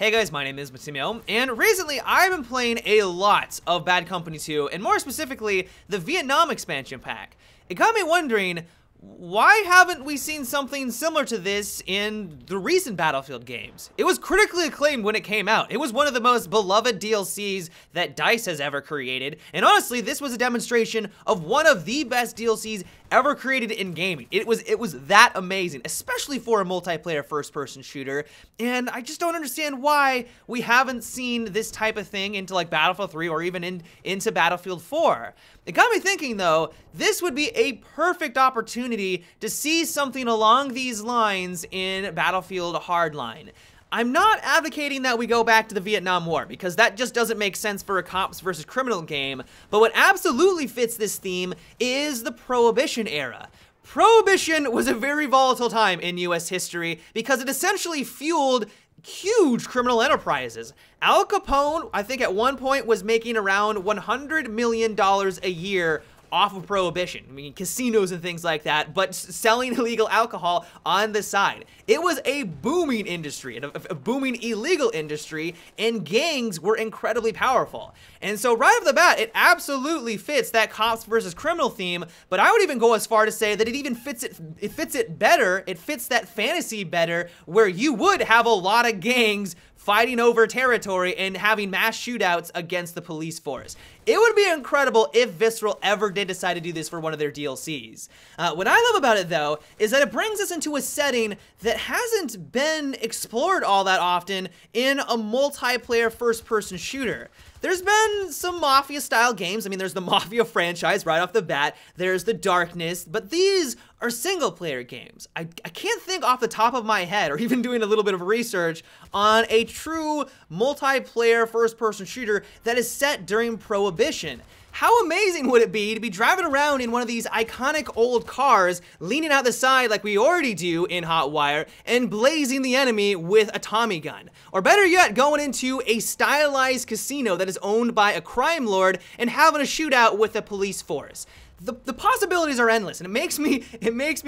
Hey guys, my name is Massimo, and recently I've been playing a lot of Bad Company 2, and more specifically, the Vietnam expansion pack. It got me wondering, why haven't we seen something similar to this in the recent Battlefield games? It was critically acclaimed when it came out. It was one of the most beloved DLCs that DICE has ever created, and honestly, this was a demonstration of one of the best DLCs ever created in gaming. It was that amazing, especially for a multiplayer first-person shooter, and I just don't understand why we haven't seen this type of thing into like Battlefield 3 or even into Battlefield 4. It got me thinking though, this would be a perfect opportunity to see something along these lines in Battlefield Hardline. I'm not advocating that we go back to the Vietnam War, because that just doesn't make sense for a cops versus criminal game, but what absolutely fits this theme is the Prohibition era. Prohibition was a very volatile time in US history because it essentially fueled huge criminal enterprises. Al Capone, I think at one point, was making around $100 million a year off of Prohibition. I mean, casinos and things like that, but selling illegal alcohol on the side. It was a booming industry, a booming illegal industry, and gangs were incredibly powerful. And so right off the bat, it absolutely fits that cops versus criminal theme, but I would even go as far to say that it even fits it better, it fits that fantasy better, where you would have a lot of gangs fighting over territory and having mass shootouts against the police force. It would be incredible if Visceral ever did decide to do this for one of their DLCs. What I love about it though, is that it brings us into a setting that hasn't been explored all that often in a multiplayer first-person shooter. There's been some Mafia style games. I mean, there's the Mafia franchise right off the bat. There's the Darkness, but these are single player games. I can't think off the top of my head, or even doing a little bit of research, on a true multiplayer first person shooter that is set during Prohibition. How amazing would it be to be driving around in one of these iconic old cars, leaning out the side like we already do in Hotwire, and blazing the enemy with a Tommy gun? Or better yet, going into a stylized casino that is owned by a crime lord and having a shootout with a police force. The possibilities are endless, and it makes me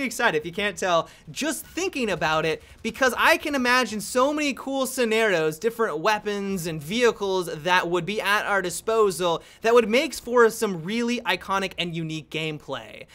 excited, if you can't tell, just thinking about it, because I can imagine so many cool scenarios, different weapons and vehicles that would be at our disposal that would make for some really iconic and unique gameplay.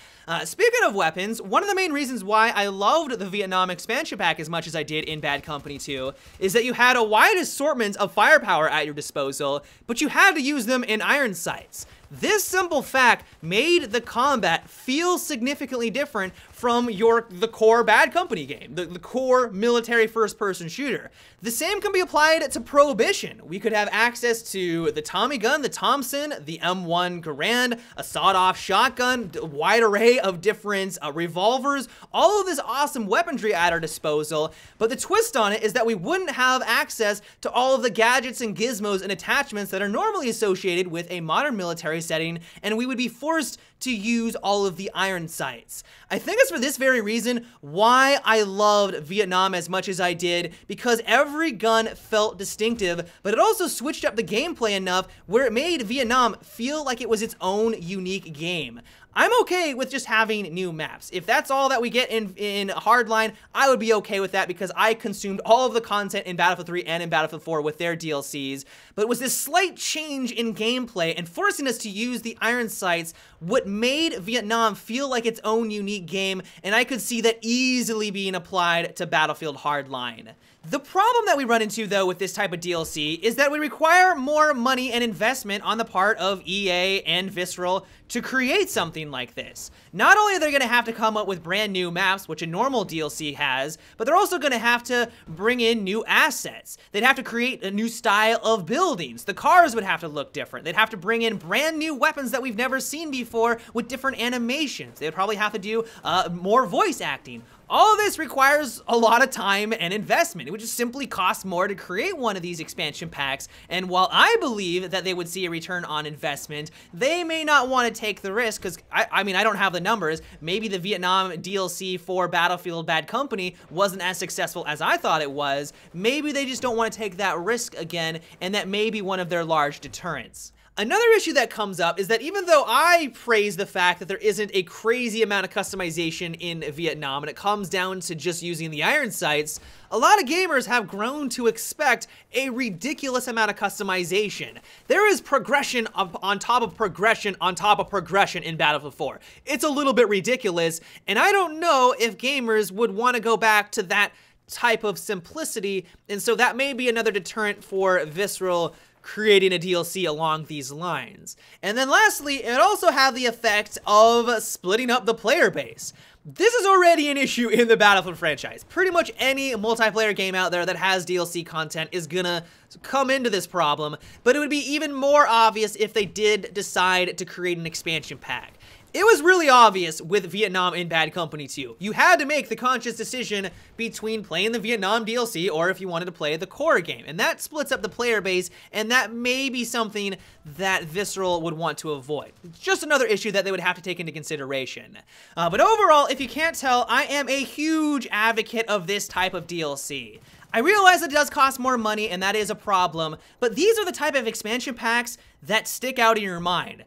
Speaking of weapons, one of the main reasons why I loved the Vietnam expansion pack as much as I did in Bad Company 2 is that you had a wide assortment of firepower at your disposal, but you had to use them in iron sights. This simple fact made the combat feel significantly different from the core Bad Company game, the core military first-person shooter. The same can be applied to Prohibition. We could have access to the Tommy gun, the Thompson, the M1 Garand, a sawed-off shotgun, a wide array of different revolvers, all of this awesome weaponry at our disposal, but the twist on it is that we wouldn't have access to all of the gadgets and gizmos and attachments that are normally associated with a modern military setting, and we would be forced to use all of the iron sights. I think it's for this very reason why I loved Vietnam as much as I did, because every gun felt distinctive, but it also switched up the gameplay enough where it made Vietnam feel like it was its own unique game. I'm okay with just having new maps. If that's all that we get in Hardline, I would be okay with that, because I consumed all of the content in Battlefield 3 and in Battlefield 4 with their DLCs. But it was this slight change in gameplay and forcing us to use the iron sights what made Vietnam feel like its own unique game, and I could see that easily being applied to Battlefield Hardline. The problem that we run into though with this type of DLC is that we require more money and investment on the part of EA and Visceral to create something like this. Not only are they going to have to come up with brand new maps, which a normal DLC has, but they're also going to have to bring in new assets. They'd have to create a new style of buildings. The cars would have to look different. They'd have to bring in brand new weapons that we've never seen before with different animations. They'd probably have to do more voice acting. All of this requires a lot of time and investment. It would just simply cost more to create one of these expansion packs, and while I believe that they would see a return on investment, they may not want to take the risk, because I mean, I don't have the numbers. Maybe the Vietnam DLC for Battlefield Bad Company wasn't as successful as I thought it was. Maybe they just don't want to take that risk again, and that may be one of their large deterrents. Another issue that comes up is that even though I praise the fact that there isn't a crazy amount of customization in Vietnam and it comes down to just using the iron sights, a lot of gamers have grown to expect a ridiculous amount of customization. There is progression on top of progression on top of progression in Battlefield 4. It's a little bit ridiculous, and I don't know if gamers would want to go back to that type of simplicity, and so that may be another deterrent for Visceral creating a DLC along these lines. And then lastly, it also have the effect of splitting up the player base. This is already an issue in the Battlefield franchise. Pretty much any multiplayer game out there that has DLC content is gonna come into this problem, but it would be even more obvious if they did decide to create an expansion pack. It was really obvious with Vietnam in Bad Company 2. You had to make the conscious decision between playing the Vietnam DLC or if you wanted to play the core game. And that splits up the player base, and that may be something that Visceral would want to avoid. It's just another issue that they would have to take into consideration. But overall, if you can't tell, I am a huge advocate of this type of DLC. I realize that it does cost more money, and that is a problem, but these are the type of expansion packs that stick out in your mind.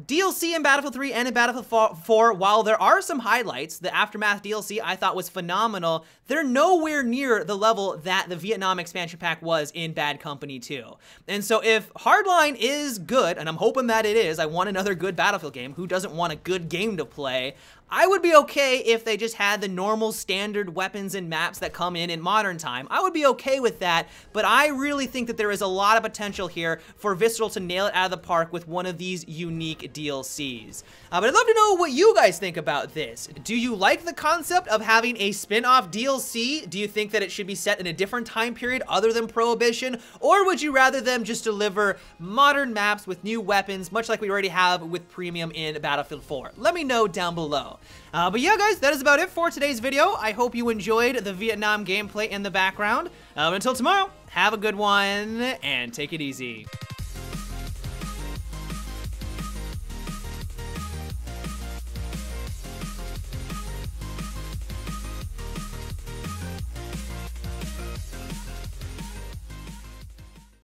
DLC in Battlefield 3 and in Battlefield 4, while there are some highlights, the Aftermath DLC I thought was phenomenal, they're nowhere near the level that the Vietnam expansion pack was in Bad Company 2. And so if Hardline is good, and I'm hoping that it is, I want another good Battlefield game, who doesn't want a good game to play, I would be okay if they just had the normal standard weapons and maps that come in modern time. I would be okay with that, but I really think that there is a lot of potential here for Visceral to nail it out of the park with one of these unique DLCs. But I'd love to know what you guys think about this. Do you like the concept of having a spin-off DLC? Do you think that it should be set in a different time period other than Prohibition? Or would you rather them just deliver modern maps with new weapons, much like we already have with Premium in Battlefield 4? Let me know down below. But yeah, guys, that is about it for today's video. I hope you enjoyed the Vietnam gameplay in the background. Until tomorrow, have a good one, and take it easy.